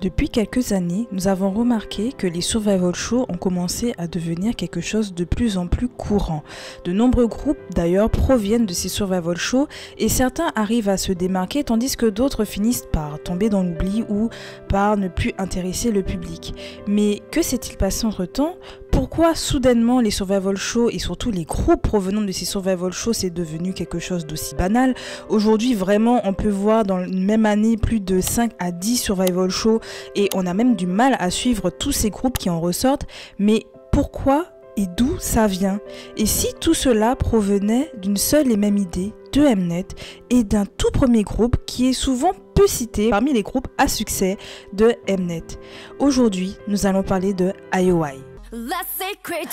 Depuis quelques années, nous avons remarqué que les survival shows ont commencé à devenir quelque chose de plus en plus courant. De nombreux groupes d'ailleurs proviennent de ces survival shows et certains arrivent à se démarquer tandis que d'autres finissent par tomber dans l'oubli ou par ne plus intéresser le public. Mais que s'est-il passé entre-temps ? Pourquoi soudainement les survival shows et surtout les groupes provenant de ces survival shows c'est devenu quelque chose d'aussi banal? Aujourd'hui vraiment on peut voir dans une même année plus de 5 à 10 survival shows et on a même du mal à suivre tous ces groupes qui en ressortent. Mais pourquoi et d'où ça vient? Et si tout cela provenait d'une seule et même idée de Mnet et d'un tout premier groupe qui est souvent peu cité parmi les groupes à succès de Mnet? Aujourd'hui nous allons parler de IOI. Let's secret.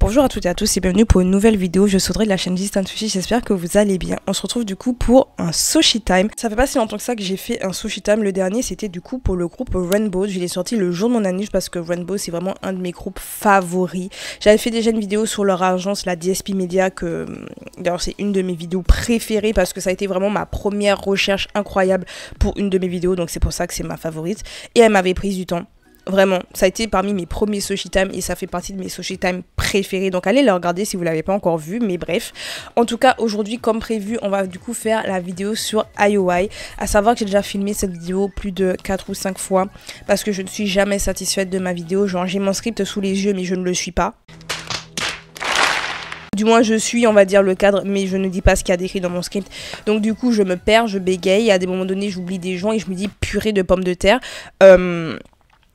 Bonjour à toutes et à tous et bienvenue pour une nouvelle vidéo. Je suis Audrey de la chaîne Distant Sushi, j'espère que vous allez bien. On se retrouve du coup pour un sushi time. Ça fait pas si longtemps que ça que j'ai fait un sushi time. Le dernier c'était du coup pour le groupe Rainbow. Je l'ai sorti le jour de mon anniversaire parce que Rainbow c'est vraiment un de mes groupes favoris. J'avais fait déjà une vidéo sur leur agence, la DSP Media, que d'ailleurs c'est une de mes vidéos préférées parce que ça a été vraiment ma première recherche incroyable pour une de mes vidéos. Donc c'est pour ça que c'est ma favorite. Et elle m'avait pris du temps. Vraiment, ça a été parmi mes premiers sushi time et ça fait partie de mes sushi time préférés. Donc allez le regarder si vous ne l'avez pas encore vu, mais bref. En tout cas, aujourd'hui, comme prévu, on va du coup faire la vidéo sur IOI. À savoir que j'ai déjà filmé cette vidéo plus de 4 ou 5 fois parce que je ne suis jamais satisfaite de ma vidéo. Genre, j'ai mon script sous les yeux, mais je ne le suis pas. Du moins, je suis, on va dire, le cadre, mais je ne dis pas ce qu'il y a décrit dans mon script. Donc du coup, je me perds, je bégaye. À des moments donnés, j'oublie des gens et je me dis purée de pommes de terre.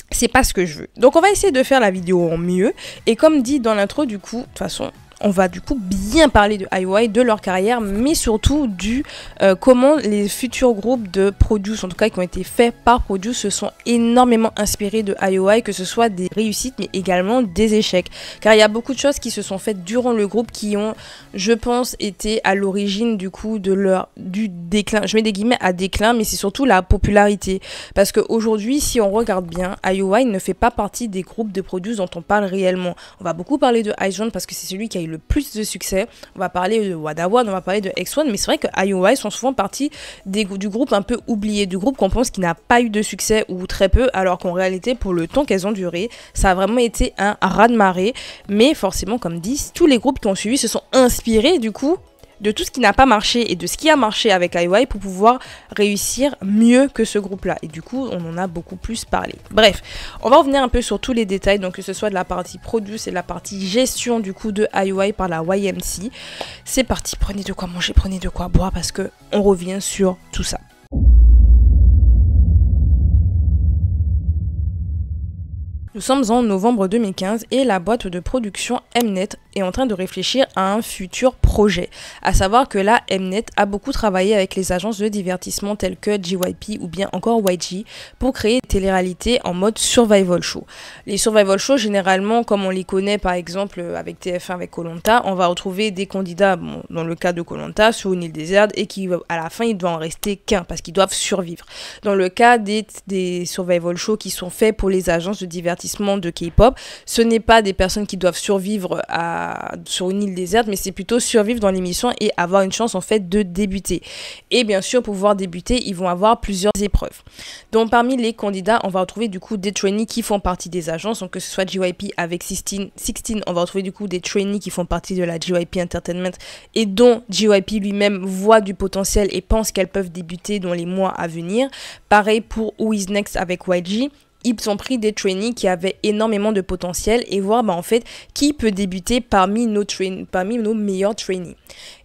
C'est pas ce que je veux. Donc on va essayer de faire la vidéo en mieux. Et comme dit dans l'intro, du coup, de toute façon, on va du coup bien parler de IOI, de leur carrière, mais surtout du comment les futurs groupes de Produce, en tout cas qui ont été faits par Produce, se sont énormément inspirés de IOI, que ce soit des réussites mais également des échecs. Car il y a beaucoup de choses qui se sont faites durant le groupe qui ont, je pense, été à l'origine du coup du déclin. Je mets des guillemets à déclin, mais c'est surtout la popularité. Parce qu'aujourd'hui, si on regarde bien, IOI ne fait pas partie des groupes de Produce dont on parle réellement. On va beaucoup parler de Iceone parce que c'est celui qui a eu le plus de succès. On va parler de Wadawan, on va parler de X1, mais c'est vrai que IOI sont souvent partie du groupe un peu oublié, du groupe qu'on pense qui n'a pas eu de succès ou très peu, alors qu'en réalité, pour le temps qu'elles ont duré, ça a vraiment été un raz-de-marée. Mais forcément, comme dit, tous les groupes qui ont suivi se sont inspirés du coup de tout ce qui n'a pas marché et de ce qui a marché avec IOI pour pouvoir réussir mieux que ce groupe-là. Et du coup, on en a beaucoup plus parlé. Bref, on va revenir un peu sur tous les détails, donc que ce soit de la partie Produce et de la partie gestion du coup de IOI par la YMC. C'est parti, prenez de quoi manger, prenez de quoi boire parce que on revient sur tout ça. Nous sommes en novembre 2015 et la boîte de production Mnet est en train de réfléchir à un futur projet. À savoir que là, Mnet a beaucoup travaillé avec les agences de divertissement telles que JYP ou bien encore YG pour créer des téléréalités en mode survival show. Les survival shows, généralement, comme on les connaît par exemple avec TF1, avec Koh Lanta, on va retrouver des candidats, bon, dans le cas de Koh Lanta, sur une île déserte et qui, à la fin, il doit en rester qu'un parce qu'ils doivent survivre. Dans le cas des survival shows qui sont faits pour les agences de divertissement de K-pop, ce n'est pas des personnes qui doivent survivre sur une île déserte, mais c'est plutôt survivre dans l'émission et avoir une chance en fait de débuter. Et bien sûr, pour pouvoir débuter, ils vont avoir plusieurs épreuves. Donc parmi les candidats, on va retrouver du coup des trainees qui font partie des agences, donc que ce soit JYP avec 16, on va retrouver du coup des trainees qui font partie de la JYP Entertainment et dont JYP lui-même voit du potentiel et pense qu'elles peuvent débuter dans les mois à venir. Pareil pour Who Is Next avec YG. Ils ont pris des trainees qui avaient énormément de potentiel et voir en fait qui peut débuter parmi nos meilleurs trainees.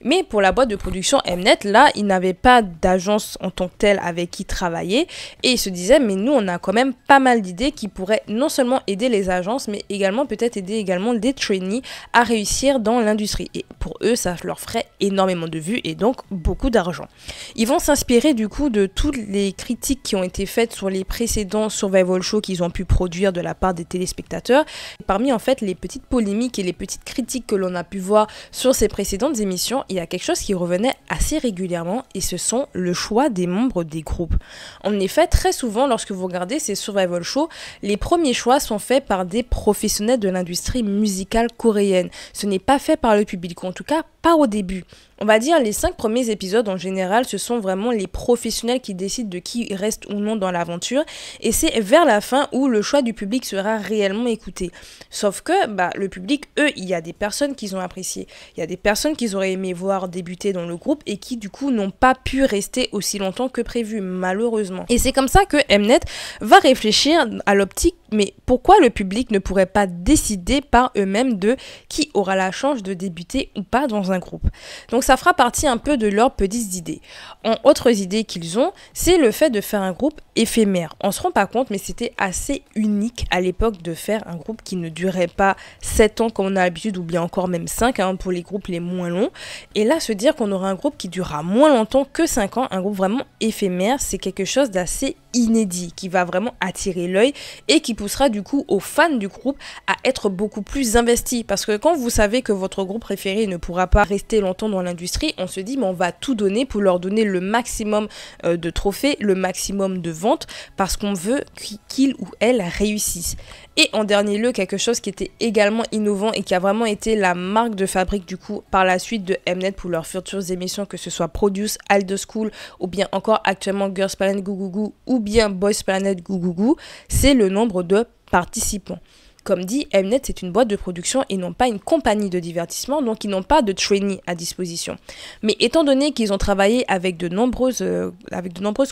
Mais pour la boîte de production Mnet, là, ils n'avaient pas d'agence en tant que telle avec qui travailler et ils se disaient mais nous on a quand même pas mal d'idées qui pourraient non seulement aider les agences mais également peut-être aider également des trainees à réussir dans l'industrie. Et pour eux, ça leur ferait énormément de vues et donc beaucoup d'argent. Ils vont s'inspirer du coup de toutes les critiques qui ont été faites sur les précédents survival shows show qu'ils ont pu produire de la part des téléspectateurs. Parmi en fait les petites polémiques et les petites critiques que l'on a pu voir sur ces précédentes émissions, il y a quelque chose qui revenait assez régulièrement et ce sont le choix des membres des groupes. En effet, très souvent lorsque vous regardez ces survival shows, les premiers choix sont faits par des professionnels de l'industrie musicale coréenne. Ce n'est pas fait par le public, en tout cas pas au début. On va dire les 5 premiers épisodes en général, ce sont vraiment les professionnels qui décident de qui reste ou non dans l'aventure et c'est vers la fin où le choix du public sera réellement écouté. Sauf que le public, eux, il y a des personnes qu'ils ont appréciées, il y a des personnes qu'ils auraient aimé voir débuter dans le groupe et qui du coup n'ont pas pu rester aussi longtemps que prévu, malheureusement. Et c'est comme ça que Mnet va réfléchir à l'optique, mais pourquoi le public ne pourrait pas décider par eux-mêmes de qui aura la chance de débuter ou pas dans un groupe. Donc ça fera partie un peu de leurs petites idées. En autres idées qu'ils ont, c'est le fait de faire un groupe éphémère. On se rend pas compte, mais c'était assez unique à l'époque de faire un groupe qui ne durait pas 7 ans comme on a l'habitude, ou bien encore même 5 pour les groupes les moins longs. Et là, se dire qu'on aura un groupe qui durera moins longtemps que 5 ans, un groupe vraiment éphémère, c'est quelque chose d'assez inédit, qui va vraiment attirer l'œil et qui poussera du coup aux fans du groupe à être beaucoup plus investis. Parce que quand vous savez que votre groupe préféré ne pourra pas rester longtemps dans l'industrie, on se dit mais on va tout donner pour leur donner le maximum de trophées, le maximum de ventes, parce qu'on veut qu'ils ou elles réussissent. Et en dernier lieu, quelque chose qui était également innovant et qui a vraiment été la marque de fabrique du coup par la suite de Mnet pour leurs futures émissions, que ce soit Produce, Idol School ou bien encore actuellement Girls Planet Goo Goo Goo ou bien Boys Planet Goo Goo Goo, c'est le nombre de participants. Comme dit, Mnet c'est une boîte de production et non pas une compagnie de divertissement, donc ils n'ont pas de trainee à disposition. Mais étant donné qu'ils ont travaillé avec de nombreuses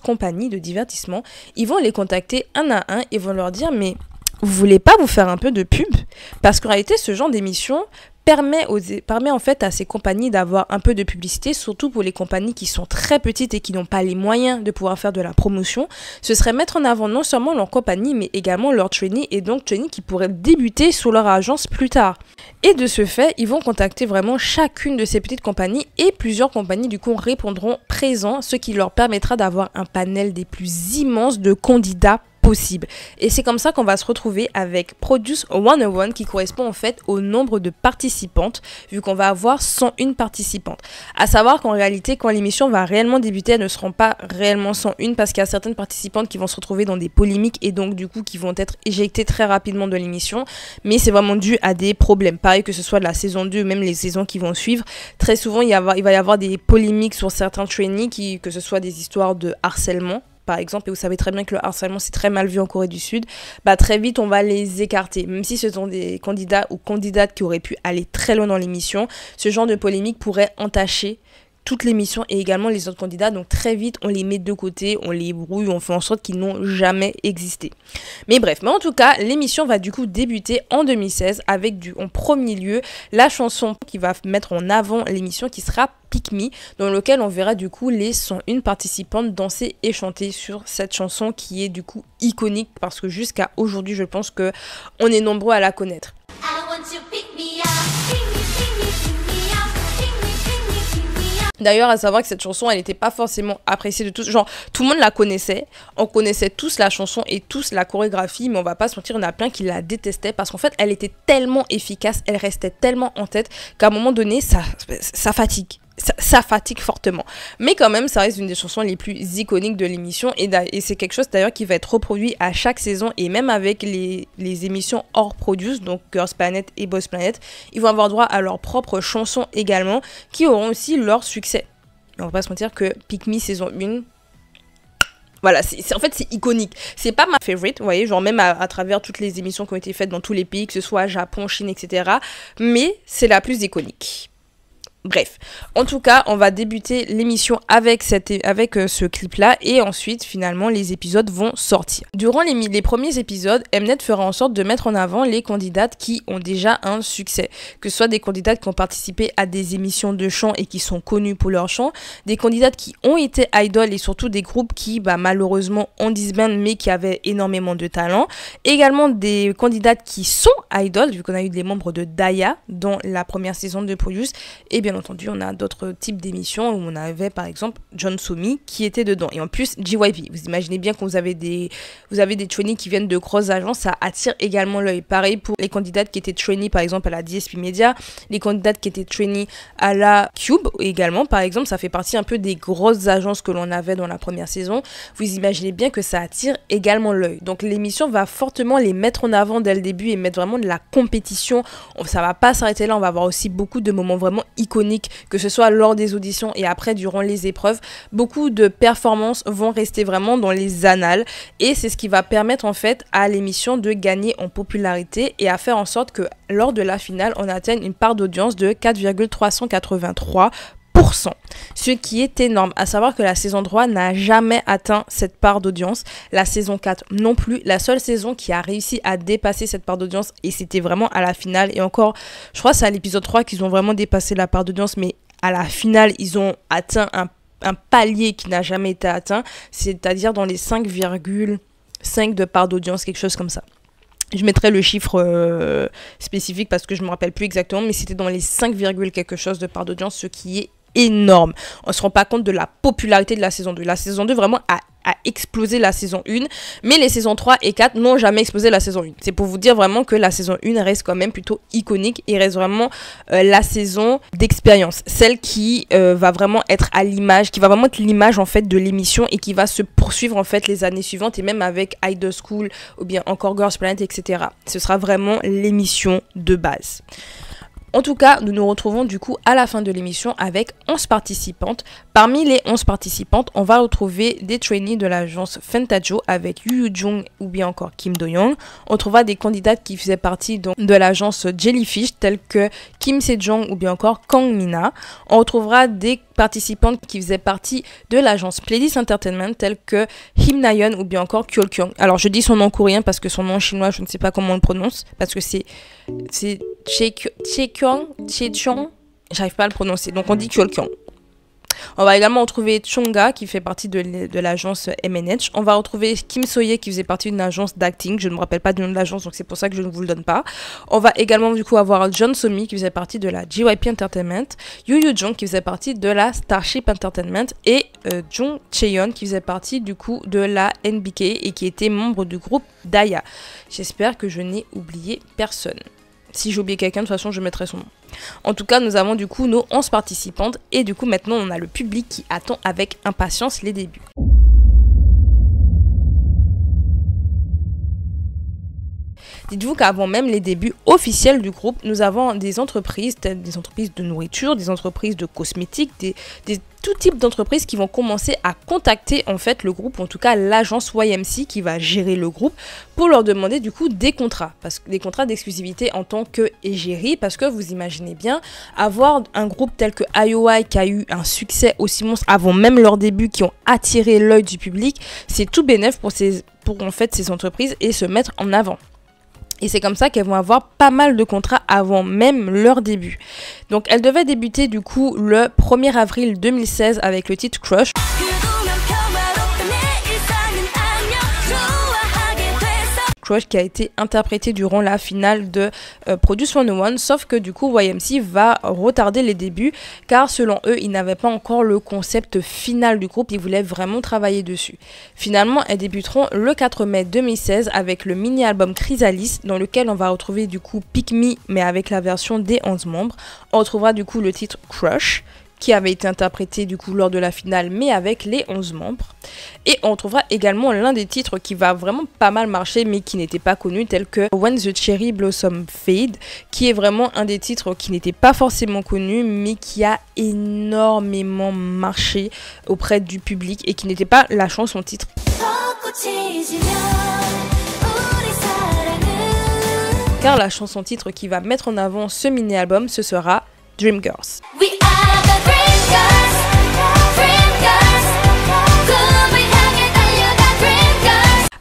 compagnies de divertissement, ils vont les contacter un à un et vont leur dire mais vous voulez pas vous faire un peu de pub? Parce qu'en réalité ce genre d'émission permet en fait à ces compagnies d'avoir un peu de publicité, surtout pour les compagnies qui sont très petites et qui n'ont pas les moyens de pouvoir faire de la promotion. Ce serait mettre en avant non seulement leur compagnie, mais également leurs trainees, et donc trainees qui pourraient débuter sous leur agence plus tard. Et de ce fait, ils vont contacter vraiment chacune de ces petites compagnies et plusieurs compagnies du coup répondront présents, ce qui leur permettra d'avoir un panel des plus immenses de candidats possible. Et c'est comme ça qu'on va se retrouver avec Produce 101 qui correspond en fait au nombre de participantes, vu qu'on va avoir 101 participantes. À savoir qu'en réalité, quand l'émission va réellement débuter, elles ne seront pas réellement 101 parce qu'il y a certaines participantes qui vont se retrouver dans des polémiques et donc du coup qui vont être éjectées très rapidement de l'émission. Mais c'est vraiment dû à des problèmes. Pareil que ce soit de la saison 2 ou même les saisons qui vont suivre. Très souvent, il va y avoir des polémiques sur certains trainees, que ce soit des histoires de harcèlement par exemple, et vous savez très bien que le harcèlement c'est très mal vu en Corée du Sud, très vite on va les écarter, même si ce sont des candidats ou candidates qui auraient pu aller très loin dans l'émission. Ce genre de polémique pourrait entacher toute l'émission et également les autres candidats, donc très vite on les met de côté, on les brouille, on fait en sorte qu'ils n'ont jamais existé. Mais bref, en tout cas l'émission va du coup débuter en 2016 avec en premier lieu la chanson qui va mettre en avant l'émission, qui sera Pick Me, dans lequel on verra du coup les 101 participantes danser et chanter sur cette chanson qui est du coup iconique, parce que jusqu'à aujourd'hui je pense que on est nombreux à la connaître. D'ailleurs, à savoir que cette chanson, elle n'était pas forcément appréciée de tous. Genre, tout le monde la connaissait. On connaissait tous la chanson et tous la chorégraphie, mais on va pas se mentir, il y en a plein qui la détestaient parce qu'en fait, elle était tellement efficace, elle restait tellement en tête qu'à un moment donné, ça fatigue. Ça fatigue fortement. Mais quand même, ça reste une des chansons les plus iconiques de l'émission. Et c'est quelque chose d'ailleurs qui va être reproduit à chaque saison. Et même avec les émissions hors Produce, donc Girls Planet et Boys Planet, ils vont avoir droit à leurs propres chansons également, qui auront aussi leur succès. Et on va pas se mentir que Pick Me saison 1... Voilà, en fait c'est iconique. C'est pas ma favorite, vous voyez, genre même à travers toutes les émissions qui ont été faites dans tous les pays, que ce soit Japon, Chine, etc. Mais c'est la plus iconique. Bref, en tout cas, on va débuter l'émission avec ce clip-là et ensuite, finalement, les épisodes vont sortir. Durant les premiers épisodes, Mnet fera en sorte de mettre en avant les candidates qui ont déjà un succès. Que ce soit des candidates qui ont participé à des émissions de chant et qui sont connues pour leur chant, des candidates qui ont été idoles et surtout des groupes qui, malheureusement, ont disband mais qui avaient énormément de talent. Également des candidates qui sont idoles, vu qu'on a eu des membres de Daya dans la première saison de Produce, et bien bien entendu, on a d'autres types d'émissions où on avait par exemple John Somi qui était dedans. Et en plus, JYP. Vous imaginez bien que vous avez des trainees qui viennent de grosses agences, ça attire également l'œil. Pareil pour les candidates qui étaient trainees par exemple à la DSP Media, les candidates qui étaient trainees à la Cube également, par exemple, ça fait partie un peu des grosses agences que l'on avait dans la première saison. Vous imaginez bien que ça attire également l'œil. Donc l'émission va fortement les mettre en avant dès le début et mettre vraiment de la compétition. Ça va pas s'arrêter là, on va avoir aussi beaucoup de moments vraiment iconiques, que ce soit lors des auditions et après durant les épreuves. Beaucoup de performances vont rester vraiment dans les annales et c'est ce qui va permettre en fait à l'émission de gagner en popularité et à faire en sorte que lors de la finale, on atteigne une part d'audience de 4,383%. Ce qui est énorme, à savoir que la saison 3 n'a jamais atteint cette part d'audience, la saison 4 non plus. La seule saison qui a réussi à dépasser cette part d'audience, et c'était vraiment à la finale, et encore, je crois que c'est à l'épisode 3 qu'ils ont vraiment dépassé la part d'audience, mais à la finale, ils ont atteint un palier qui n'a jamais été atteint, c'est-à-dire dans les 5,5 de part d'audience, quelque chose comme ça. Je mettrai le chiffre spécifique parce que je ne me rappelle plus exactement, mais c'était dans les 5, quelque chose de part d'audience, ce qui est énorme. On se rend pas compte de la popularité de la saison 2. La saison 2 vraiment a explosé la saison 1, mais les saisons 3 et 4 n'ont jamais explosé la saison 1. C'est pour vous dire vraiment que la saison 1 reste quand même plutôt iconique et reste vraiment la saison d'expérience, celle qui va vraiment être à l'image, qui va vraiment être l'image en fait de l'émission et qui va se poursuivre en fait les années suivantes et même avec Idol School ou bien encore Girls Planet, etc. Ce sera vraiment l'émission de base. En tout cas, nous nous retrouvons du coup à la fin de l'émission avec 11 participantes. Parmi les 11 participantes, on va retrouver des trainees de l'agence Fentajo avec Yu Yu Jung ou bien encore Kim Do-young. On trouvera des candidates qui faisaient partie de l'agence Jellyfish telles que Kim Se-jong ou bien encore Kang Mina. On retrouvera des participantes qui faisaient partie de l'agence Pledis Entertainment telles que Him Na-yeon ou bien encore Kyul Kyung. Alors je dis son nom coréen parce que son nom chinois je ne sais pas comment on le prononce parce que c'est Chechong, j'arrive pas à le prononcer, donc on dit Kyul Kyung. On va également retrouver Chonga qui fait partie de l'agence MNH. On va retrouver Kim So-ye qui faisait partie d'une agence d'acting. Je ne me rappelle pas du nom de l'agence, donc c'est pour ça que je ne vous le donne pas. On va également du coup avoir John Somi qui faisait partie de la JYP Entertainment, Yu Yu Jung qui faisait partie de la Starship Entertainment et Jung Chaeyeon qui faisait partie du coup de la NBK et qui était membre du groupe Daya. J'espère que je n'ai oublié personne. Si j'ai oublié quelqu'un, de toute façon, je mettrai son nom. En tout cas, nous avons du coup nos 11 participantes. Et du coup, maintenant, on a le public qui attend avec impatience les débuts. Dites-vous qu'avant même les débuts officiels du groupe, nous avons des entreprises, des entreprises de nourriture, des entreprises de cosmétiques, tout type d'entreprises qui vont commencer à contacter en fait le groupe, ou en tout cas l'agence YMC qui va gérer le groupe pour leur demander du coup des contrats, des contrats d'exclusivité en tant que égérie, parce que vous imaginez bien avoir un groupe tel que IOI qui a eu un succès aussi monstre avant même leur début, qui ont attiré l'œil du public, c'est tout bénef pour en fait ces entreprises et se mettre en avant. Et c'est comme ça qu'elles vont avoir pas mal de contrats avant même leur début. Donc elles devaient débuter du coup le 1er avril 2016 avec le titre Crush. Crush qui a été interprété durant la finale de Produce 101, sauf que du coup YMC va retarder les débuts car selon eux ils n'avaient pas encore le concept final du groupe, ils voulaient vraiment travailler dessus. Finalement elles débuteront le 4 mai 2016 avec le mini-album Chrysalis dans lequel on va retrouver du coup Pick Me mais avec la version des 11 membres. On retrouvera du coup le titre Crush qui avait été interprété du coup lors de la finale mais avec les 11 membres. Et on trouvera également l'un des titres qui va vraiment pas mal marcher mais qui n'était pas connu, tel que When the Cherry Blossom Fade, qui est vraiment un des titres qui n'était pas forcément connu mais qui a énormément marché auprès du public et qui n'était pas la chanson titre. Car la chanson titre qui va mettre en avant ce mini-album, ce sera Dream Girls.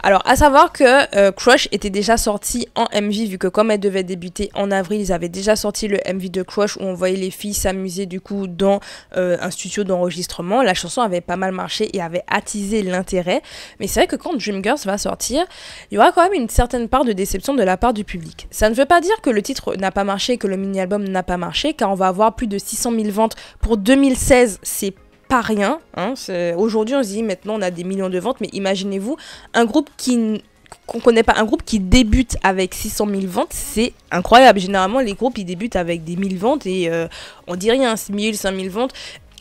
Alors, à savoir que Crush était déjà sorti en MV, vu que comme elle devait débuter en avril, ils avaient déjà sorti le MV de Crush où on voyait les filles s'amuser du coup dans un studio d'enregistrement. La chanson avait pas mal marché et avait attisé l'intérêt. Mais c'est vrai que quand Dreamgirls va sortir, il y aura quand même une certaine part de déception de la part du public. Ça ne veut pas dire que le titre n'a pas marché, que le mini-album n'a pas marché, car on va avoir plus de 600 000 ventes pour 2016, c'est pas rien. Hein. Aujourd'hui, on se dit maintenant on a des millions de ventes, mais imaginez-vous un groupe qu'on connaît pas, un groupe qui débute avec 600 000 ventes, c'est incroyable. Généralement, les groupes ils débutent avec des 1000 ventes et on dit rien, 1000, 5000 ventes.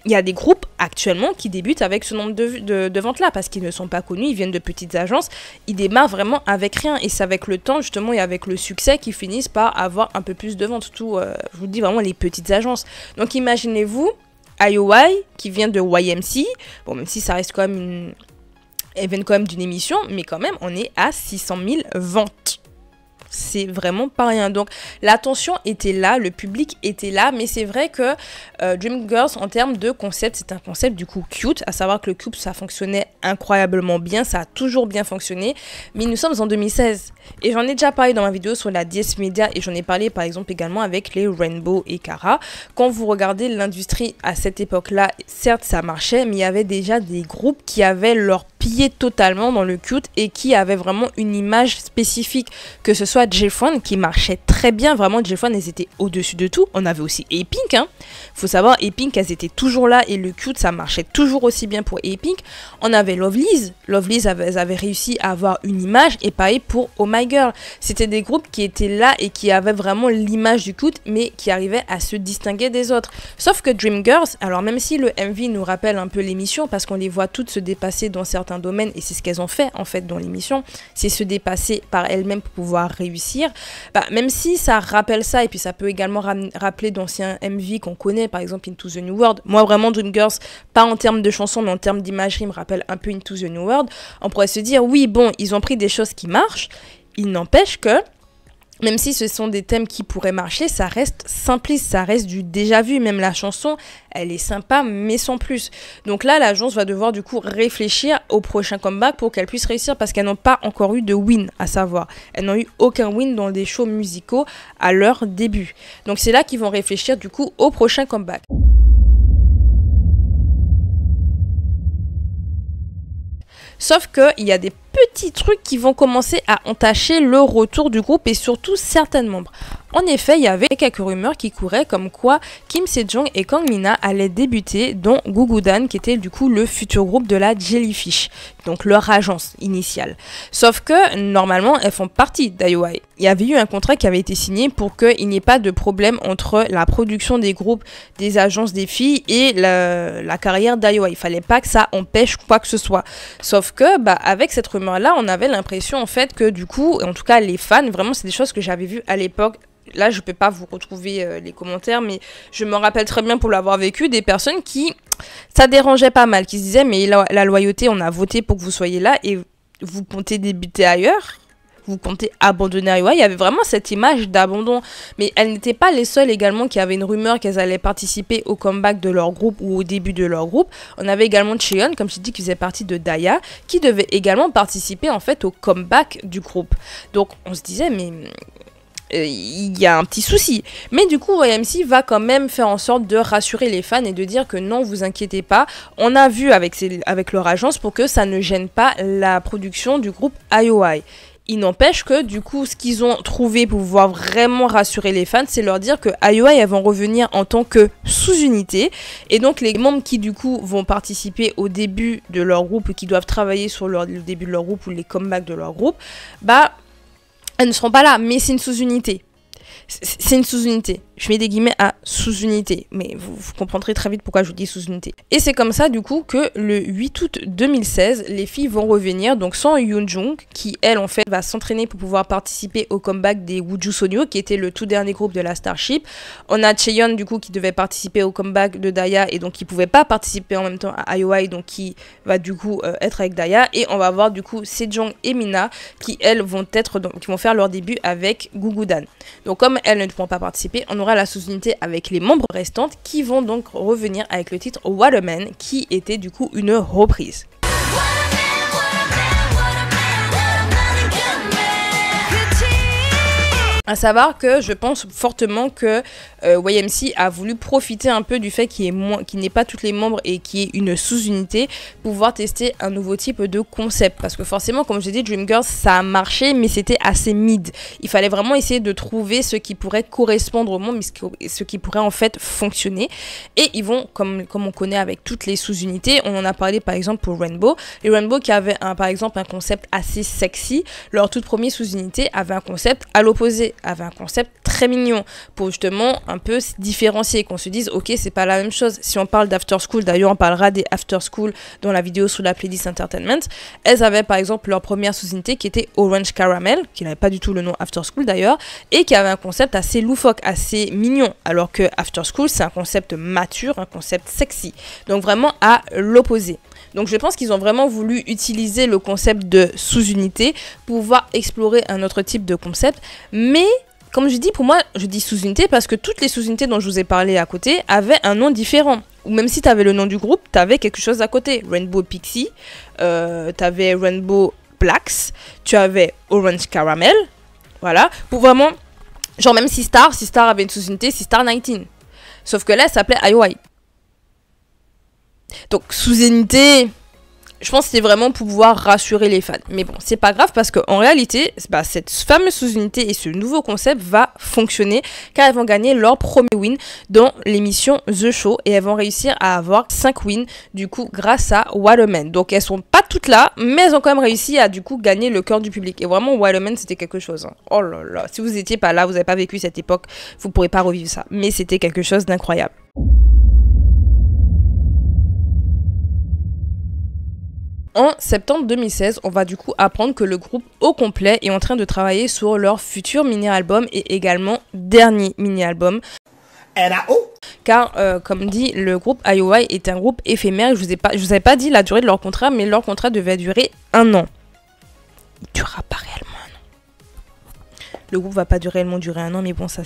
Il y a des groupes actuellement qui débutent avec ce nombre de ventes-là parce qu'ils ne sont pas connus, ils viennent de petites agences, ils démarrent vraiment avec rien et c'est avec le temps justement et avec le succès qu'ils finissent par avoir un peu plus de ventes, surtout, je vous dis vraiment les petites agences. Donc imaginez-vous IOI qui vient de YMC, bon même si ça reste quand même elles viennent quand même d'une émission, mais quand même on est à 600 000 ventes. C'est vraiment pas rien. Donc l'attention était là, le public était là, mais c'est vrai que Dreamgirls en termes de concept, c'est un concept du coup cute, à savoir que le cube ça fonctionnait incroyablement bien, ça a toujours bien fonctionné, mais nous sommes en 2016 et j'en ai déjà parlé dans ma vidéo sur la DS Media et j'en ai parlé par exemple également avec les Rainbow et Cara. Quand vous regardez l'industrie à cette époque-là, certes ça marchait, mais il y avait déjà des groupes qui avaient leur pied totalement dans le cute et qui avaient vraiment une image spécifique, que ce soit J-Fun qui marchait très bien, vraiment J-Fun elles étaient au-dessus de tout. On avait aussi A-Pink, hein. Faut savoir A-Pink elles étaient toujours là et le cute ça marchait toujours aussi bien pour A-Pink. On avait Lovelyz elles avaient réussi à avoir une image et pareil pour Oh My Girl. C'était des groupes qui étaient là et qui avaient vraiment l'image du cute mais qui arrivaient à se distinguer des autres. Sauf que Dreamgirls, alors même si le MV nous rappelle un peu l'émission parce qu'on les voit toutes se dépasser dans certains domaines et c'est ce qu'elles ont fait en fait dans l'émission, c'est se dépasser par elles-mêmes pour pouvoir réussir, bah, même si ça rappelle ça et puis ça peut également rappeler d'anciens MV qu'on connaît, par exemple Into the New World. Moi vraiment Dreamgirls, pas en termes de chansons mais en termes d'imagerie, me rappelle un peu Into the New World. On pourrait se dire oui bon ils ont pris des choses qui marchent, il n'empêche que même si ce sont des thèmes qui pourraient marcher, ça reste simpliste, ça reste du déjà vu. Même la chanson, elle est sympa, mais sans plus. Donc là, l'agence va devoir du coup réfléchir au prochain comeback pour qu'elle puisse réussir parce qu'elles n'ont pas encore eu de win, à savoir. Elles n'ont eu aucun win dans des shows musicaux à leur début. Donc c'est là qu'ils vont réfléchir du coup au prochain comeback. Sauf qu'il y a des petits trucs qui vont commencer à entacher le retour du groupe et surtout certains membres. En effet, il y avait quelques rumeurs qui couraient comme quoi Kim Sejong et Kang Mina allaient débuter dans Gugudan, qui était du coup le futur groupe de la Jellyfish, donc leur agence initiale. Sauf que normalement, elles font partie d'IOI. Il y avait eu un contrat qui avait été signé pour qu'il n'y ait pas de problème entre la production des groupes, des agences des filles et la carrière d'IOI. Il fallait pas que ça empêche quoi que ce soit. Sauf que, bah, avec cette rumeur-là, on avait l'impression en fait que du coup, en tout cas les fans, vraiment c'est des choses que j'avais vues à l'époque. Là, je peux pas vous retrouver les commentaires, mais je me rappelle très bien pour l'avoir vécu, des personnes qui, ça dérangeait pas mal, qui se disaient, mais la loyauté, on a voté pour que vous soyez là et vous comptez débuter ailleurs, vous comptez abandonner ailleurs. Il y avait vraiment cette image d'abandon, mais elles n'étaient pas les seules également qui avaient une rumeur qu'elles allaient participer au comeback de leur groupe ou au début de leur groupe. On avait également Cheon, comme je dis, qui faisait partie de Daya, qui devait également participer en fait au comeback du groupe. Donc on se disait, mais il y a un petit souci. Mais du coup, YMC va quand même faire en sorte de rassurer les fans et de dire que non, vous inquiétez pas. On a vu avec leur agence pour que ça ne gêne pas la production du groupe IOI. Il n'empêche que du coup, ce qu'ils ont trouvé pour pouvoir vraiment rassurer les fans, c'est leur dire que IOI elles vont revenir en tant que sous-unité. Et donc les membres qui du coup vont participer au début de leur groupe, qui doivent travailler sur le début de leur groupe ou les comebacks de leur groupe, bah elles ne seront pas là, mais c'est une sous-unité. C'est une sous-unité. Je mets des guillemets à sous-unité, mais vous comprendrez très vite pourquoi je vous dis sous-unité. Et c'est comme ça du coup que le 8 août 2016, les filles vont revenir, donc sans Yoonjung, qui elle en fait va s'entraîner pour pouvoir participer au comeback des Wooju Sonyo, qui était le tout dernier groupe de la Starship. On a Cheon du coup qui devait participer au comeback de Daya et donc qui pouvait pas participer en même temps à IOI, donc qui va du coup être avec Daya. Et on va avoir du coup Sejong et Mina qui elles vont être qui vont faire leur début avec Gugudan. Donc comme elles ne pourront pas participer, on aura la sous-unité avec les membres restantes qui vont donc revenir avec le titre Waterman qui était du coup une reprise. À savoir que je pense fortement que YMC a voulu profiter un peu du fait qu'il n'ait pas toutes les membres et qu'il y ait une sous-unité pour pouvoir tester un nouveau type de concept. Parce que forcément, comme j'ai dit, Dreamgirls, ça a marché, mais c'était assez mid. Il fallait vraiment essayer de trouver ce qui pourrait correspondre au monde, mais ce qui pourrait en fait fonctionner. Et ils vont, comme on connaît avec toutes les sous-unités, on en a parlé par exemple pour Rainbow. Les Rainbow qui avaient par exemple un concept assez sexy, leur toute première sous-unité avait un concept à l'opposé, avait un concept très mignon pour justement un peu se différencier, qu'on se dise ok, c'est pas la même chose. Si on parle d'After School, d'ailleurs on parlera des After School dans la vidéo sur la playlist Entertainment, elles avaient par exemple leur première sous-unité qui était Orange Caramel, qui n'avait pas du tout le nom After School d'ailleurs, et qui avait un concept assez loufoque, assez mignon, alors que After School c'est un concept mature, un concept sexy, donc vraiment à l'opposé. Donc je pense qu'ils ont vraiment voulu utiliser le concept de sous-unité pour pouvoir explorer un autre type de concept. Mais comme je dis, pour moi, je dis sous-unité parce que toutes les sous-unités dont je vous ai parlé à côté avaient un nom différent. Ou même si tu avais le nom du groupe, tu avais quelque chose à côté. Rainbow Pixie, tu avais Rainbow Blacks, tu avais Orange Caramel. Voilà. Pour vraiment, genre même Sistar avait une sous-unité, Sistar 19. Sauf que là, elle s'appelait IOI. Donc sous-unité, je pense que c'était vraiment pour pouvoir rassurer les fans. Mais bon, c'est pas grave parce qu'en réalité, cette fameuse sous-unité et ce nouveau concept va fonctionner car elles vont gagner leur premier win dans l'émission The Show et elles vont réussir à avoir 5 wins du coup grâce à Waterman. Donc elles sont pas toutes là, mais elles ont quand même réussi à du coup gagner le cœur du public. Et vraiment, Waterman c'était quelque chose. Hein. Oh là là, si vous étiez pas là, vous n'avez pas vécu cette époque, vous pourrez pas revivre ça. Mais c'était quelque chose d'incroyable. En septembre 2016, on va du coup apprendre que le groupe au complet est en train de travailler sur leur futur mini-album et également dernier mini-album. Car, comme dit, le groupe IOI est un groupe éphémère. Je vous avais pas dit la durée de leur contrat, mais leur contrat devait durer 1 an. Il durera pas réellement 1 an. Le groupe va pas réellement durer 1 an, mais bon, ça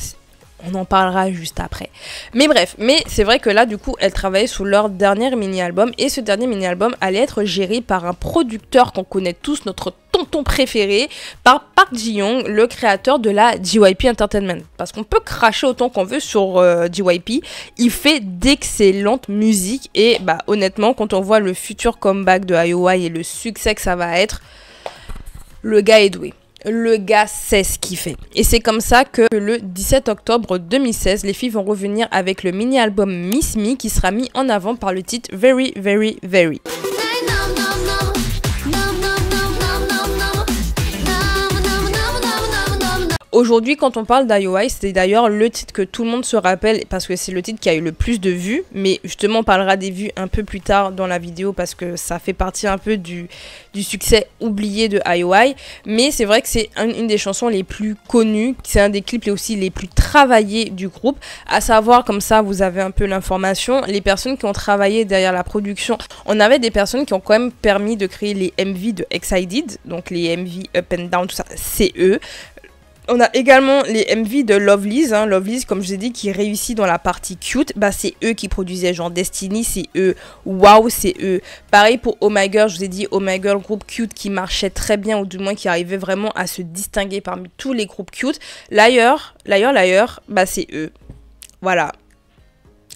on en parlera juste après. Mais bref, mais c'est vrai que là, du coup, elles travaillaient sous leur dernier mini-album. Et ce dernier mini-album allait être géré par un producteur qu'on connaît tous, notre tonton préféré, par Park Ji-young, le créateur de la JYP Entertainment. Parce qu'on peut cracher autant qu'on veut sur JYP. Il fait d'excellente musique. Et bah honnêtement, quand on voit le futur comeback de IOI et le succès que ça va être, le gars est doué. Le gars sait ce qu'il fait. Et c'est comme ça que le 17 octobre 2016, les filles vont revenir avec le mini-album Miss Me qui sera mis en avant par le titre Very Very Very. Aujourd'hui, quand on parle d'IOI, c'est d'ailleurs le titre que tout le monde se rappelle parce que c'est le titre qui a eu le plus de vues. Mais justement, on parlera des vues un peu plus tard dans la vidéo parce que ça fait partie un peu du succès oublié de IOI. Mais c'est vrai que c'est une des chansons les plus connues. C'est un des clips aussi les plus travaillés du groupe. À savoir, comme ça, vous avez un peu l'information. Les personnes qui ont travaillé derrière la production, on avait des personnes qui ont quand même permis de créer les MV de Excited. Donc les MV Up and Down, tout ça, c'est eux. On a également les MV de Lovelyz, hein. Lovelyz, comme je vous ai dit, qui réussit dans la partie cute, bah c'est eux qui produisaient, genre Destiny, c'est eux, Wow, c'est eux. Pareil pour Oh My Girl, je vous ai dit, Oh My Girl, groupe cute qui marchait très bien, ou du moins qui arrivait vraiment à se distinguer parmi tous les groupes cute. L'ailleurs, bah c'est eux. Voilà.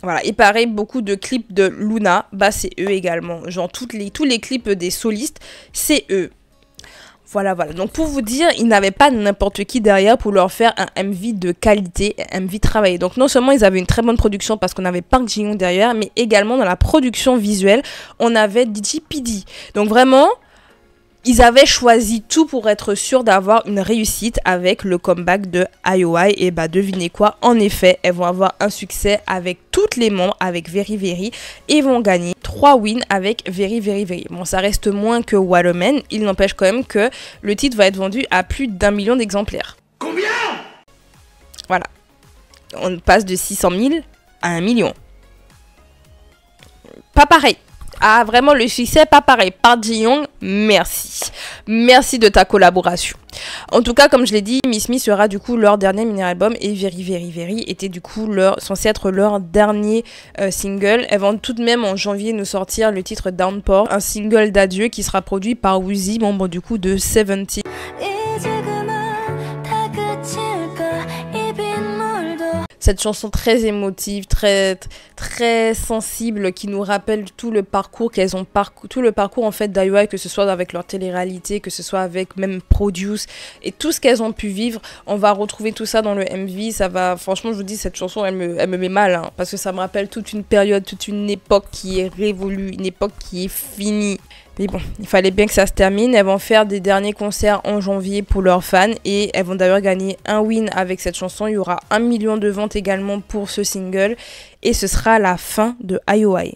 Voilà, et pareil, beaucoup de clips de Luna, bah c'est eux également. Genre tous les clips des solistes, c'est eux. Voilà, donc pour vous dire, ils n'avaient pas n'importe qui derrière pour leur faire un MV de qualité, un MV travaillé. Donc non seulement ils avaient une très bonne production parce qu'on avait Park Ji-young derrière, mais également dans la production visuelle, on avait DJ PD. Donc vraiment, ils avaient choisi tout pour être sûrs d'avoir une réussite avec le comeback de IOI. Et bah devinez quoi, en effet, elles vont avoir un succès avec toutes les membres, avec Very Very, et vont gagner 3 wins avec Very Very Very. Bon, ça reste moins que Waterman, il n'empêche quand même que le titre va être vendu à plus d'1 million d'exemplaires. Combien? Voilà. On passe de 600 000 à 1 million. Pas pareil. Ah, vraiment, le succès, pas pareil. Park Ji-young, merci. Merci de ta collaboration. En tout cas, comme je l'ai dit, Miss Me sera du coup leur dernier mini-album et Very Very Very était du coup censé être leur dernier single. Elles vont tout de même en janvier nous sortir le titre Downpour, un single d'adieu qui sera produit par Woozi, membre du coup de 70. cette chanson très émotive, très sensible, qui nous rappelle tout le parcours qu'elles ont tout le parcours en fait d'IOI, que ce soit avec leur télé-réalité, que ce soit avec même Produce et tout ce qu'elles ont pu vivre. On va retrouver tout ça dans le MV. Ça va, franchement, je vous dis, cette chanson, elle me met mal, hein, parce que ça me rappelle toute une période, toute une époque qui est révolue, une époque qui est finie. Mais bon, il fallait bien que ça se termine. Elles vont faire des derniers concerts en janvier pour leurs fans et elles vont d'ailleurs gagner un win avec cette chanson. Il y aura 1 million de ventes également pour ce single et ce sera la fin de IOI.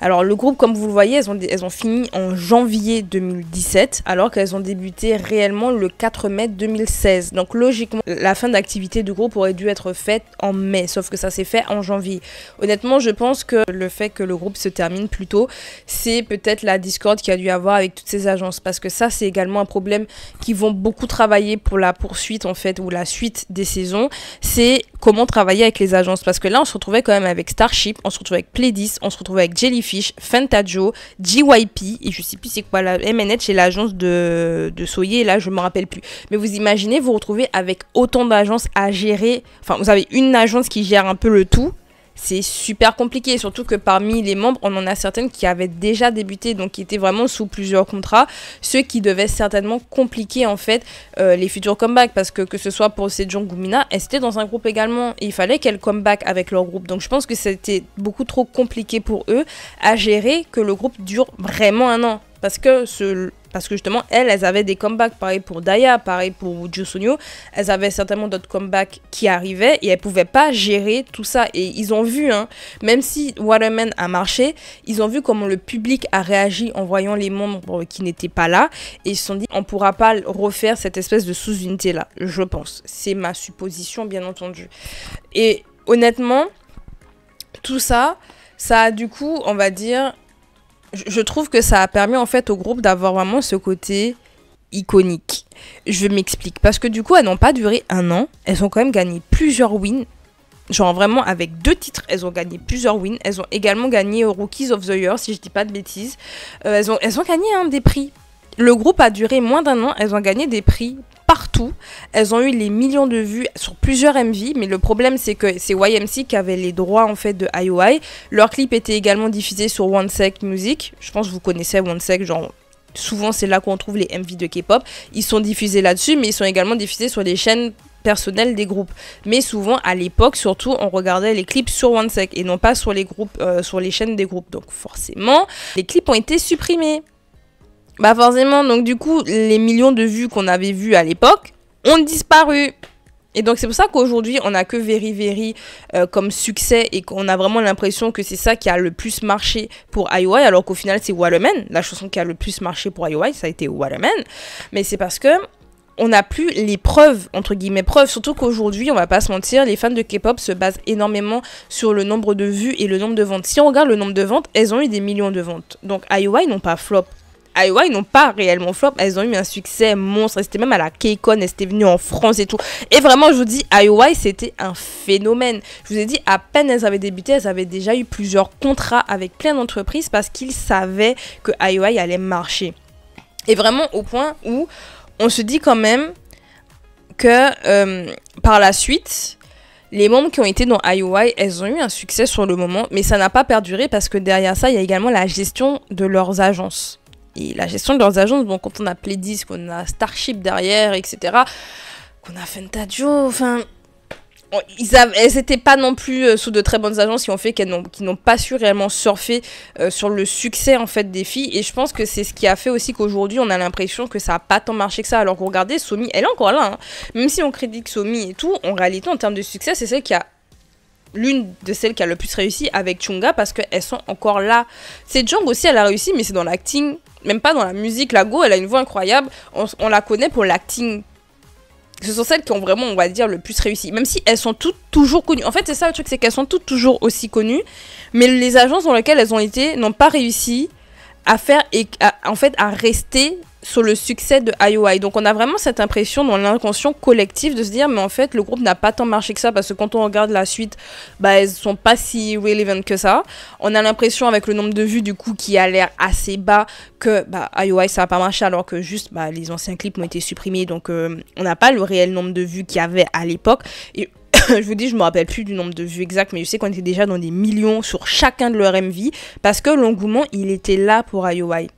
Alors le groupe, comme vous le voyez, elles ont fini en janvier 2017, alors qu'elles ont débuté réellement le 4 mai 2016. Donc logiquement, la fin d'activité du groupe aurait dû être faite en mai, sauf que ça s'est fait en janvier. Honnêtement, je pense que le fait que le groupe se termine plus tôt, c'est peut-être la discorde qu'il y a dû avoir avec toutes ces agences, parce que ça, c'est également un problème qui vont beaucoup travailler pour la poursuite, en fait, ou la suite des saisons, c'est comment travailler avec les agences. Parce que là, on se retrouvait quand même avec Starship, on se retrouvait avec Pledis, on se retrouvait avec Jellyfish, Fentajo, JYP, et je sais plus c'est quoi, la MNH et l'agence de Soye, là je me rappelle plus. Mais vous imaginez, vous retrouvez avec autant d'agences à gérer, enfin vous avez une agence qui gère un peu le tout. C'est super compliqué, surtout que parmi les membres, on en a certaines qui avaient déjà débuté, donc qui étaient vraiment sous plusieurs contrats, ce qui devait certainement compliquer en fait les futurs comebacks, parce que ce soit pour Sejong ou Mina, elles étaient dans un groupe également, et il fallait qu'elles comeback avec leur groupe, donc je pense que c'était beaucoup trop compliqué pour eux à gérer que le groupe dure vraiment un an, parce que justement, elles avaient des comebacks, pareil pour Daya, pareil pour Joo Sunyo, elles avaient certainement d'autres comebacks qui arrivaient et elles pouvaient pas gérer tout ça. Et ils ont vu, hein, même si Waterman a marché, ils ont vu comment le public a réagi en voyant les membres qui n'étaient pas là. Et ils se sont dit, on pourra pas refaire cette espèce de sous-unité là, je pense. C'est ma supposition, bien entendu. Et honnêtement, tout ça, ça a du coup, on va dire... Je trouve que ça a permis en fait au groupe d'avoir vraiment ce côté iconique. Je m'explique. Parce que du coup, elles n'ont pas duré un an. Elles ont quand même gagné plusieurs wins. Genre vraiment avec 2 titres, elles ont gagné plusieurs wins. Elles ont également gagné Rookies of the Year, si je dis pas de bêtises. Elles ont gagné des prix. Le groupe a duré moins d'1 an. Elles ont gagné des prix partout. Elles ont eu les millions de vues sur plusieurs MV, mais le problème c'est que c'est YMC qui avait les droits en fait de IOI. Leur clip était également diffusé sur OneSec Music. Je pense que vous connaissez OneSec, genre souvent c'est là qu'on trouve les MV de K-pop. Ils sont diffusés là-dessus, mais ils sont également diffusés sur les chaînes personnelles des groupes. Mais souvent à l'époque, surtout, on regardait les clips sur OneSec et non pas sur les groupes, sur les chaînes des groupes. Donc forcément, les clips ont été supprimés. Bah forcément, donc du coup, les millions de vues qu'on avait vues à l'époque ont disparu. Et donc c'est pour ça qu'aujourd'hui, on n'a que Very Very comme succès et qu'on a vraiment l'impression que c'est ça qui a le plus marché pour IOI, alors qu'au final, c'est Waterman. La chanson qui a le plus marché pour IOI, ça a été Waterman. Mais c'est parce que on n'a plus les preuves, entre guillemets preuves, surtout qu'aujourd'hui, on va pas se mentir, les fans de K-pop se basent énormément sur le nombre de vues et le nombre de ventes. Si on regarde le nombre de ventes, elles ont eu des millions de ventes. Donc IOI n'ont pas flop. IOI n'ont pas réellement flop, elles ont eu un succès monstre, elles étaient même à la K-Con, elles étaient venues en France et tout. Et vraiment, je vous dis, IOI, c'était un phénomène. Je vous ai dit, à peine elles avaient débuté, elles avaient déjà eu plusieurs contrats avec plein d'entreprises parce qu'ils savaient que IOI allait marcher. Et vraiment au point où on se dit quand même que par la suite... Les membres qui ont été dans IOI, elles ont eu un succès sur le moment, mais ça n'a pas perduré parce que derrière ça, il y a également la gestion de leurs agences. Et la gestion de leurs agences, bon, quand on a Pledis, qu'on a Starship derrière, etc., qu'on a Fentajo, enfin... elles n'étaient pas non plus sous de très bonnes agences qui ont fait qu'ils n'ont pas su réellement surfer sur le succès en fait des filles, et je pense que c'est ce qui a fait aussi qu'aujourd'hui on a l'impression que ça n'a pas tant marché que ça, alors que regardez, Somi, elle est encore là, hein. Même si on critique Somi et tout, en réalité en termes de succès c'est celle qui a l'une de celles qui a le plus réussi avec Chungha parce qu'elles sont encore là. Sejong aussi elle a réussi, mais c'est dans l'acting, même pas dans la musique. La Go elle a une voix incroyable, on la connaît pour l'acting. Ce sont celles qui ont vraiment, on va dire, le plus réussi. Même si elles sont toutes toujours connues. En fait, c'est ça le truc, c'est qu'elles sont toutes toujours aussi connues. Mais les agences dans lesquelles elles ont été n'ont pas réussi à faire, en fait, à rester sur le succès de IOI. Donc on a vraiment cette impression dans l'inconscient collectif de se dire mais en fait le groupe n'a pas tant marché que ça parce que quand on regarde la suite, bah elles sont pas si relevant que ça. On a l'impression avec le nombre de vues du coup qui a l'air assez bas que bah IOI ça a pas marché alors que juste bah les anciens clips ont été supprimés donc on n'a pas le réel nombre de vues qu'il y avait à l'époque. Et je vous dis, je me rappelle plus du nombre de vues exact, mais je sais qu'on était déjà dans des millions sur chacun de leurs MV parce que l'engouement il était là pour IOI.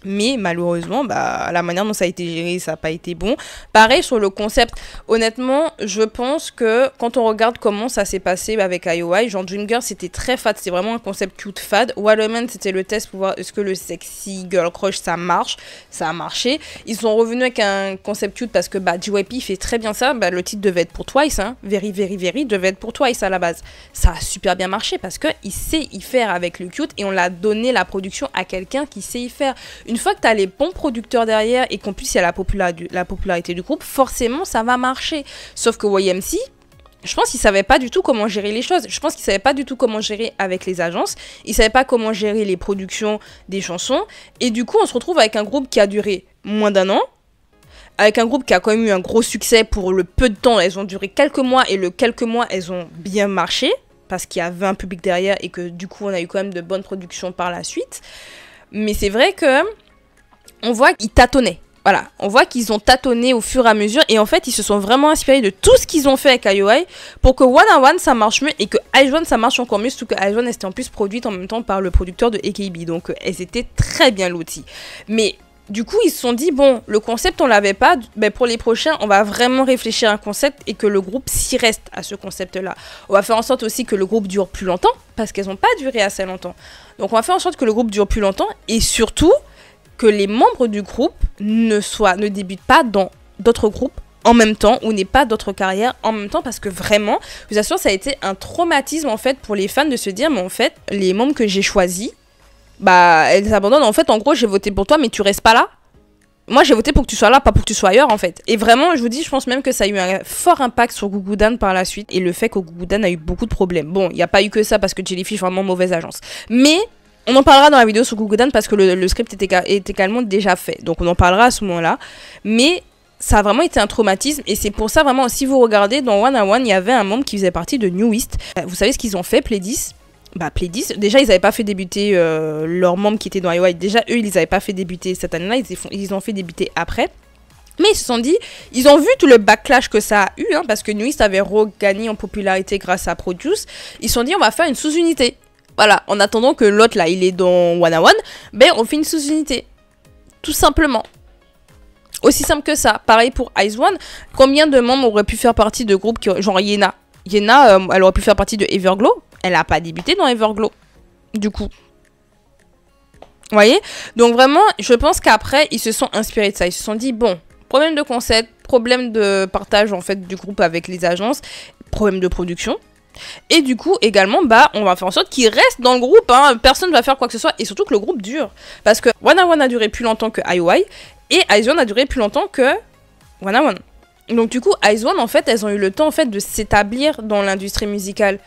Mais malheureusement, bah, la manière dont ça a été géré, ça n'a pas été bon. Pareil sur le concept. Honnêtement, je pense que quand on regarde comment ça s'est passé avec IOI, genre Dreamgirl, c'était très fade. C'était vraiment un concept cute fade. Waterman, c'était le test pour voir est-ce que le sexy girl crush, ça marche. Ça a marché. Ils sont revenus avec un concept cute parce que bah, JYP fait très bien ça. Bah, le titre devait être pour Twice. Hein. Very, very, very devait être pour Twice à la base. Ça a super bien marché parce qu'il sait y faire avec le cute et on l'a donné la production à quelqu'un qui sait y faire. Une fois que tu as les bons producteurs derrière et qu'en plus il y a la popularité du groupe, forcément ça va marcher. Sauf que YMC, je pense qu'ils ne savaient pas du tout comment gérer les choses. Je pense qu'ils ne savaient pas du tout comment gérer avec les agences. Ils ne savaient pas comment gérer les productions des chansons. Et du coup, on se retrouve avec un groupe qui a duré moins d'1 an. Avec un groupe qui a quand même eu un gros succès pour le peu de temps. Elles ont duré quelques mois et le quelques mois, elles ont bien marché. Parce qu'il y avait un public derrière et que du coup, on a eu quand même de bonnes productions par la suite. Mais c'est vrai que on voit qu'ils tâtonnaient. Voilà, on voit qu'ils ont tâtonné au fur et à mesure et en fait, ils se sont vraiment inspirés de tout ce qu'ils ont fait avec IOI pour que One on One ça marche mieux et que IZ*ONE ça marche encore mieux, surtout que IZ*ONE était en plus produite en même temps par le producteur de AKB. Donc, elles étaient très bien loties. Mais du coup, ils se sont dit, bon, le concept, on l'avait pas, mais pour les prochains, on va vraiment réfléchir à un concept et que le groupe s'y reste à ce concept-là. On va faire en sorte aussi que le groupe dure plus longtemps parce qu'elles n'ont pas duré assez longtemps. Donc, on va faire en sorte que le groupe dure plus longtemps et surtout que les membres du groupe ne débutent pas dans d'autres groupes en même temps ou n'aient pas d'autres carrières en même temps parce que vraiment, je vous assure, ça a été un traumatisme en fait pour les fans de se dire mais en fait, les membres que j'ai choisis, bah elles abandonnent. En fait, en gros, j'ai voté pour toi mais tu restes pas là. Moi, j'ai voté pour que tu sois là, pas pour que tu sois ailleurs, en fait. Et vraiment, je vous dis, je pense même que ça a eu un fort impact sur Gugudan par la suite. Et le fait que Gugudan a eu beaucoup de problèmes. Bon, il n'y a pas eu que ça parce que Jellyfish est vraiment mauvaise agence. Mais on en parlera dans la vidéo sur Gugudan parce que le script était également déjà fait. Donc on en parlera à ce moment-là. Mais ça a vraiment été un traumatisme. Et c'est pour ça, vraiment, si vous regardez, dans One on One, il y avait un membre qui faisait partie de New East. Vous savez ce qu'ils ont fait, Pledis? Bah, Pledis, déjà, ils n'avaient pas fait débuter leurs membres qui étaient dans IOI. Déjà, eux, ils les avaient pas fait débuter cette année-là. Ils ont fait débuter après. Mais ils se sont dit, ils ont vu tout le backlash que ça a eu, hein, parce que New East avait regagné en popularité grâce à Produce. Ils se sont dit, on va faire une sous-unité. Voilà, en attendant que l'autre, là, il est dans One on One, ben, on fait une sous-unité. Tout simplement. Aussi simple que ça. Pareil pour IZ*ONE. Combien de membres auraient pu faire partie de groupes genre Yena? Yena, elle aurait pu faire partie de Everglow. Elle n'a pas débuté dans Everglow. Du coup. Vous voyez? Donc vraiment, je pense qu'après, ils se sont inspirés de ça. Ils se sont dit, bon, problème de concept, problème de partage en fait du groupe avec les agences, problème de production. Et du coup, également, bah, on va faire en sorte qu'ils restent dans le groupe. Hein. Personne ne va faire quoi que ce soit. Et surtout que le groupe dure. Parce que One on One a duré plus longtemps que IOI. Et IZ*ONE a duré plus longtemps que One on One. Donc du coup, IZ*ONE, en fait, elles ont eu le temps en fait, de s'établir dans l'industrie musicale.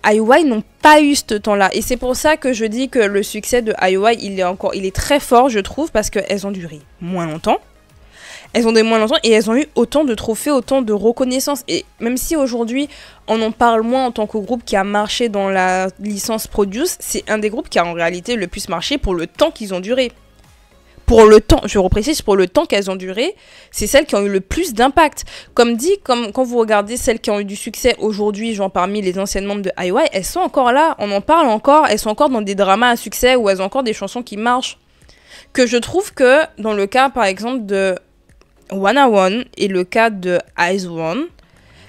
IOI n'ont pas eu ce temps-là. Et c'est pour ça que je dis que le succès de IOI, il est très fort, je trouve, parce qu'elles ont duré moins longtemps. Elles ont duré moins longtemps et elles ont eu autant de trophées, autant de reconnaissance. Et même si aujourd'hui, on en parle moins en tant que groupe qui a marché dans la licence Produce, c'est un des groupes qui a en réalité le plus marché pour le temps qu'ils ont duré. Pour le temps, je reprécise, pour le temps qu'elles ont duré, c'est celles qui ont eu le plus d'impact. Comme dit, quand vous regardez celles qui ont eu du succès aujourd'hui, genre parmi les anciennes membres de IOI, elles sont encore là, on en parle encore, elles sont encore dans des dramas à succès où elles ont encore des chansons qui marchent. Que je trouve que, dans le cas par exemple de One on One et le cas de IZ*ONE,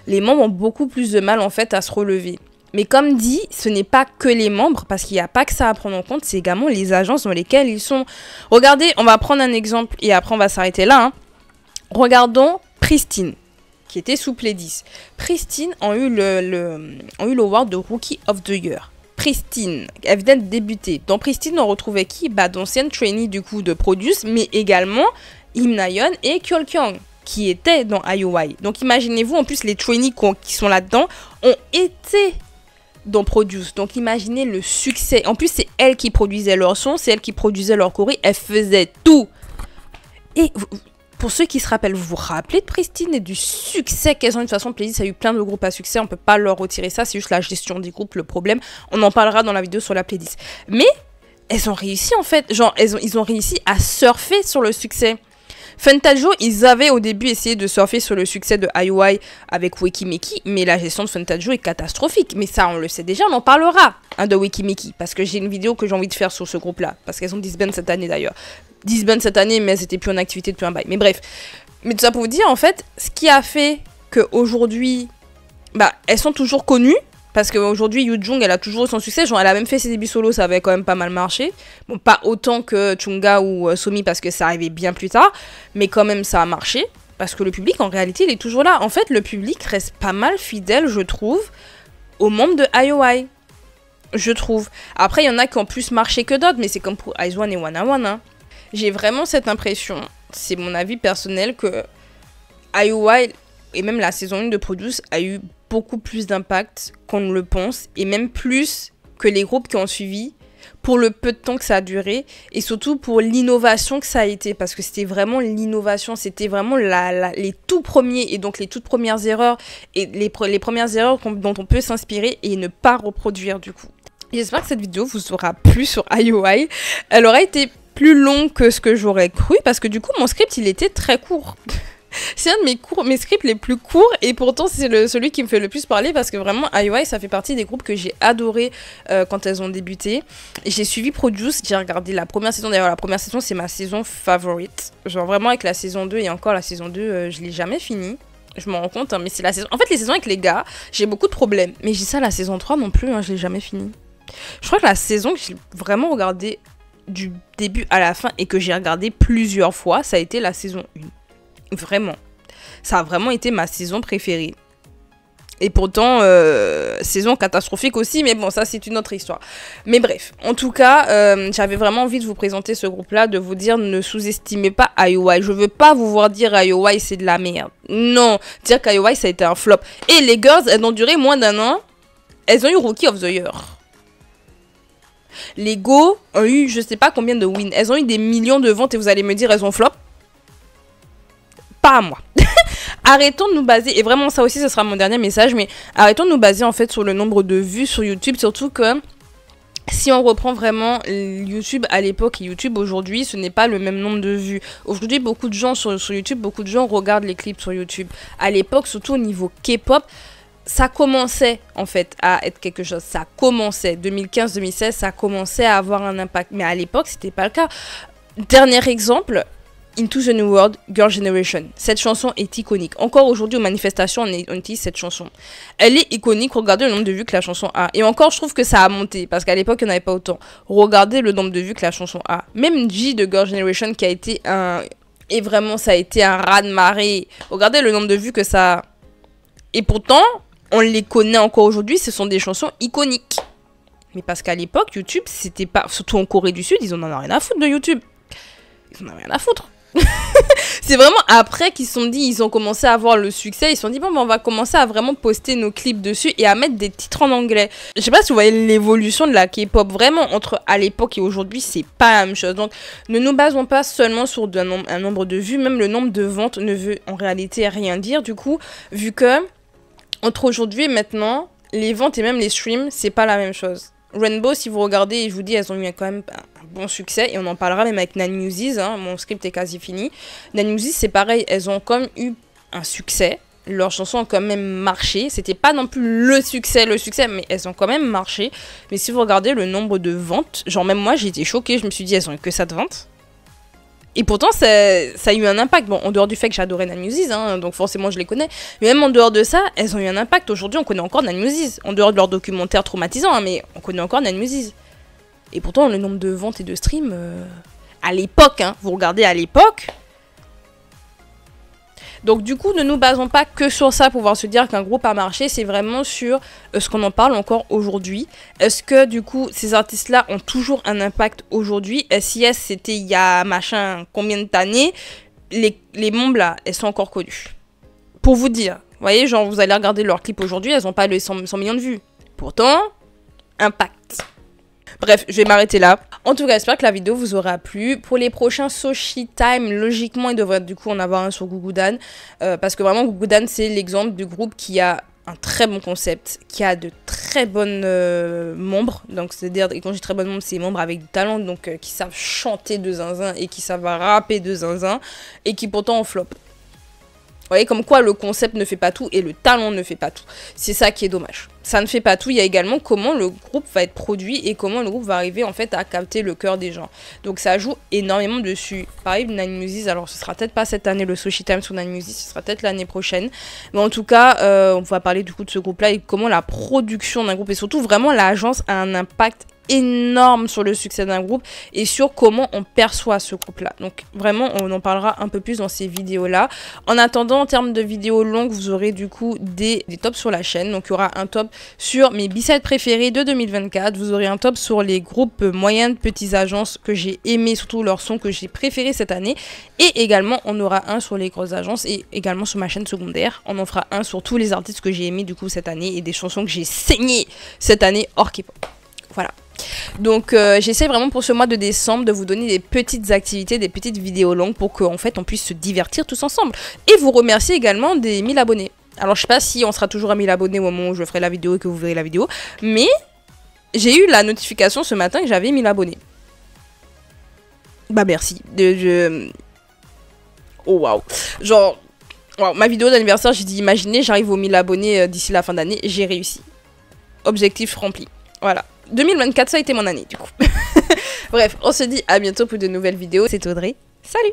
les membres ont beaucoup plus de mal en fait à se relever. Mais comme dit, ce n'est pas que les membres, parce qu'il n'y a pas que ça à prendre en compte, c'est également les agences dans lesquelles ils sont. Regardez, on va prendre un exemple et après on va s'arrêter là. Hein. Regardons Pristin, qui était sous Pledis. Pristin ont eu l'award de Rookie of the Year. Pristin, elle vient de débuter. Dans Pristin, on retrouvait qui? Bah, d'anciennes trainees du coup de Produce, mais également Im Na-yeon et Kyeol-kyung, qui étaient dans IOI. Donc imaginez-vous, en plus les trainees qui sont là-dedans ont été dans Produce. Donc imaginez le succès. En plus, c'est elles qui produisaient leur son, c'est elles qui produisaient leur choré, elles faisaient tout. Et pour ceux qui se rappellent, vous vous rappelez de Pristin et du succès qu'elles ont eu? De toute façon, Playlist a eu plein de groupes à succès, on peut pas leur retirer ça, c'est juste la gestion des groupes, le problème. On en parlera dans la vidéo sur la Playlist. Mais elles ont réussi en fait, genre ils ont réussi à surfer sur le succès. Fantagio, ils avaient au début essayé de surfer sur le succès de IOI avec Wekimeki, mais la gestion de Fantagio est catastrophique. Mais ça, on le sait déjà, on en parlera de Wekimeki, parce que j'ai une vidéo que j'ai envie de faire sur ce groupe-là, parce qu'elles ont disband cette année d'ailleurs. Disband cette année, mais elles étaient plus en activité depuis un bail. Mais bref, mais tout ça pour vous dire, en fait, ce qui a fait qu'aujourd'hui, bah, elles sont toujours connues, parce qu'aujourd'hui, Yoo-jung, elle a toujours eu son succès. Genre, elle a même fait ses débuts solo, ça avait quand même pas mal marché. Bon, pas autant que Chunga ou Somi, parce que ça arrivait bien plus tard. Mais quand même, ça a marché. Parce que le public, en réalité, il est toujours là. En fait, le public reste pas mal fidèle, je trouve, aux membres de IOI. Je trouve. Après, il y en a qui ont plus marché que d'autres, mais c'est comme pour IZ*ONE et Wanna One. Hein. J'ai vraiment cette impression, c'est mon avis personnel, que IOI, et même la saison 1 de Produce, a eu beaucoup plus d'impact qu'on ne le pense, et même plus que les groupes qui ont suivi, pour le peu de temps que ça a duré, et surtout pour l'innovation que ça a été, parce que c'était vraiment l'innovation, c'était vraiment les tout premiers, et donc les toutes premières erreurs, et les premières erreurs dont on peut s'inspirer, et ne pas reproduire du coup. J'espère que cette vidéo vous aura plu sur IOI, elle aura été plus longue que ce que j'aurais cru, parce que du coup mon script il était très court. C'est un de mes scripts les plus courts, et pourtant c'est celui qui me fait le plus parler, parce que vraiment IOI ça fait partie des groupes que j'ai adoré quand elles ont débuté. J'ai suivi Produce, j'ai regardé la première saison, d'ailleurs la première saison c'est ma saison favorite, genre vraiment avec la saison 2, et encore la saison 2 je l'ai jamais finie. Je m'en rends compte, hein, mais c'est la saison... En fait les saisons avec les gars, j'ai beaucoup de problèmes, mais je dis ça, la saison 3 non plus, hein, je l'ai jamais finie. Je crois que la saison que j'ai vraiment regardée du début à la fin, et que j'ai regardé plusieurs fois, ça a été la saison 1. Vraiment. Ça a vraiment été ma saison préférée. Et pourtant, saison catastrophique aussi, mais bon, ça c'est une autre histoire. Mais bref, en tout cas, j'avais vraiment envie de vous présenter ce groupe-là, de vous dire ne sous-estimez pas IOI. Je veux pas vous voir dire IOI c'est de la merde. Non, dire qu'IOI ça a été un flop. Et les girls, elles ont duré moins d'un an, elles ont eu Rookie of the Year. Les Go ont eu je sais pas combien de wins. Elles ont eu des millions de ventes, et vous allez me dire elles ont flop. Pas à moi. Arrêtons de nous baser, et vraiment ça aussi ce sera mon dernier message, mais arrêtons de nous baser en fait sur le nombre de vues sur YouTube, surtout que si on reprend vraiment YouTube à l'époque et YouTube aujourd'hui, ce n'est pas le même nombre de vues. Aujourd'hui, beaucoup de gens sur YouTube, beaucoup de gens regardent les clips sur YouTube. À l'époque, surtout au niveau K-pop, ça commençait en fait à être quelque chose. Ça commençait, 2015-2016, ça commençait à avoir un impact. Mais à l'époque, c'était pas le cas. Dernier exemple, Into the New World, Girl Generation. Cette chanson est iconique. Encore aujourd'hui aux manifestations, on utilise cette chanson. Elle est iconique, regardez le nombre de vues que la chanson a. Et encore, je trouve que ça a monté, parce qu'à l'époque, il n'y en avait pas autant. Regardez le nombre de vues que la chanson a. Même G de Girl Generation qui a été un... Et vraiment, ça a été un raz-de-marée. Regardez le nombre de vues que ça a. Et pourtant, on les connaît encore aujourd'hui, ce sont des chansons iconiques. Mais parce qu'à l'époque, YouTube, c'était pas... Surtout en Corée du Sud, ils en ont rien à foutre de YouTube. Ils en ont rien à foutre. C'est vraiment après qu'ils se sont dit, ils ont commencé à avoir le succès, ils se sont dit bon ben on va commencer à vraiment poster nos clips dessus et à mettre des titres en anglais. Je sais pas si vous voyez l'évolution de la K-pop, vraiment entre à l'époque et aujourd'hui c'est pas la même chose. Donc ne nous basons pas seulement sur un nombre de vues, même le nombre de ventes ne veut en réalité rien dire du coup, vu que entre aujourd'hui et maintenant, les ventes et même les streams c'est pas la même chose. Rainbow, si vous regardez, je vous dis, elles ont eu quand même un bon succès, et on en parlera même avec Nanmusiz, hein, mon script est quasi fini. Nanmusiz, c'est pareil, elles ont quand même eu un succès, leurs chansons ont quand même marché, c'était pas non plus le succès, mais elles ont quand même marché. Mais si vous regardez le nombre de ventes, genre même moi j'ai été choquée, je me suis dit, elles ont eu que ça de ventes. Et pourtant, ça a eu un impact. Bon, en dehors du fait que j'adorais Nanmusiz, hein, donc forcément je les connais. Mais même en dehors de ça, elles ont eu un impact. Aujourd'hui, on connaît encore Nanmusiz. En dehors de leur documentaire traumatisant, hein, mais on connaît encore Nanmusiz. Et pourtant, le nombre de ventes et de streams, à l'époque, hein, vous regardez à l'époque. Donc du coup, ne nous basons pas que sur ça pour pouvoir se dire qu'un groupe a marché, c'est vraiment sur ce qu'on en parle encore aujourd'hui. Est-ce que du coup, ces artistes-là ont toujours un impact aujourd'hui? SIS, c'était il y a machin combien d'années? Les membres là, elles sont encore connues. Pour vous dire, vous voyez, genre vous allez regarder leurs clips aujourd'hui, elles n'ont pas les 100 millions de vues. Pourtant, impact. Bref, je vais m'arrêter là. En tout cas, j'espère que la vidéo vous aura plu. Pour les prochains Soshi Time, logiquement, il devrait du coup en avoir un sur Gugudan. Parce que vraiment, Gugudan, c'est l'exemple du groupe qui a un très bon concept, qui a de très bonnes membres. Donc, c'est-à-dire, et quand je dis très bonnes membres, c'est membres avec du talent, donc qui savent chanter de zinzin et qui savent rapper de zinzin et qui pourtant en flop. Vous voyez, comme quoi le concept ne fait pas tout et le talent ne fait pas tout. C'est ça qui est dommage. Ça ne fait pas tout. Il y a également comment le groupe va être produit et comment le groupe va arriver en fait à capter le cœur des gens. Donc ça joue énormément dessus. Pareil, Nine Muses, alors ce sera peut-être pas cette année le Soshi Time sur Nine Muses, ce sera peut-être l'année prochaine. Mais en tout cas, on va parler du coup de ce groupe-là et comment la production d'un groupe et surtout vraiment l'agence a un impact énorme sur le succès d'un groupe et sur comment on perçoit ce groupe là. Donc vraiment on en parlera un peu plus dans ces vidéos là. En attendant, en termes de vidéos longues, vous aurez du coup des tops sur la chaîne. Donc il y aura un top sur mes B-sides préférés de 2024, vous aurez un top sur les groupes moyennes, petites agences que j'ai aimé, surtout leurs sons que j'ai préférés cette année, et également on aura un sur les grosses agences et également sur ma chaîne secondaire on en fera un sur tous les artistes que j'ai aimés du coup cette année et des chansons que j'ai saignées cette année hors K-pop. Voilà. Donc j'essaie vraiment pour ce mois de décembre de vous donner des petites activités, des petites vidéos longues pour qu'en fait on puisse se divertir tous ensemble. Et vous remercier également des 1000 abonnés. Alors je sais pas si on sera toujours à 1000 abonnés au moment où je ferai la vidéo et que vous verrez la vidéo, mais j'ai eu la notification ce matin que j'avais 1000 abonnés. Bah merci. Oh waouh. Genre, wow, ma vidéo d'anniversaire, j'ai dit imaginez j'arrive aux 1000 abonnés d'ici la fin d'année, j'ai réussi. Objectif rempli. Voilà. 2024, ça a été mon année, du coup. Bref, on se dit à bientôt pour de nouvelles vidéos. C'est Audrey. Salut!